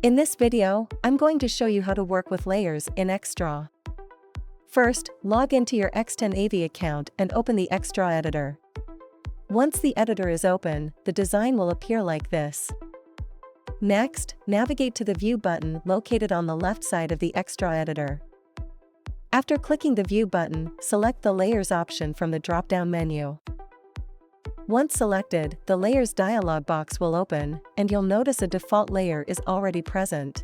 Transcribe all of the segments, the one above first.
In this video, I'm going to show you how to work with layers in Xdraw. First, log into your X10AV account and open the Xdraw editor. Once the editor is open, the design will appear like this. Next, navigate to the View button located on the left side of the Xdraw editor. After clicking the View button, select the Layers option from the drop-down menu. Once selected, the Layers dialog box will open, and you'll notice a default layer is already present.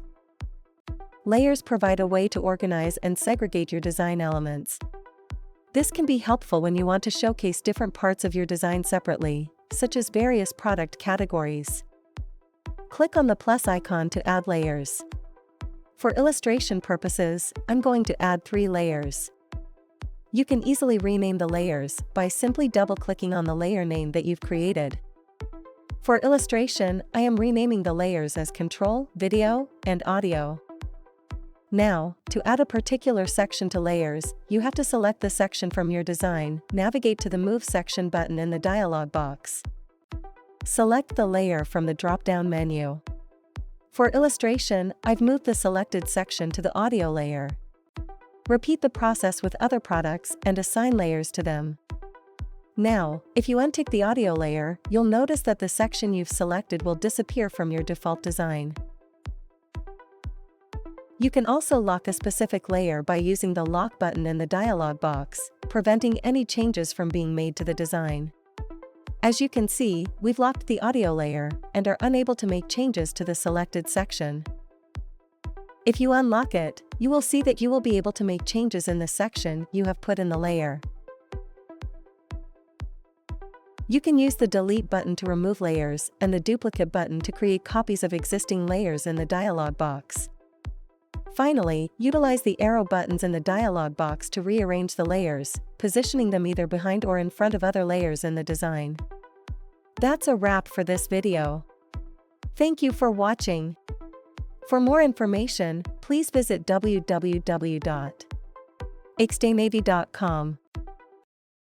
Layers provide a way to organize and segregate your design elements. This can be helpful when you want to showcase different parts of your design separately, such as various product categories. Click on the plus icon to add layers. For illustration purposes, I'm going to add 3 layers. You can easily rename the layers by simply double-clicking on the layer name that you've created. For illustration, I am renaming the layers as Control, Video, and Audio. Now, to add a particular section to layers, you have to select the section from your design, navigate to the Move Section button in the dialog box. Select the layer from the drop-down menu. For illustration, I've moved the selected section to the audio layer. Repeat the process with other products and assign layers to them. Now, if you untick the audio layer, you'll notice that the section you've selected will disappear from your default design. You can also lock a specific layer by using the Lock button in the dialog box, preventing any changes from being made to the design. As you can see, we've locked the audio layer and are unable to make changes to the selected section. If you unlock it, you will see that you will be able to make changes in the section you have put in the layer. You can use the Delete button to remove layers and the Duplicate button to create copies of existing layers in the dialog box. Finally, utilize the arrow buttons in the dialog box to rearrange the layers, positioning them either behind or in front of other layers in the design. That's a wrap for this video. Thank you for watching. For more information, please visit www.x10av.com.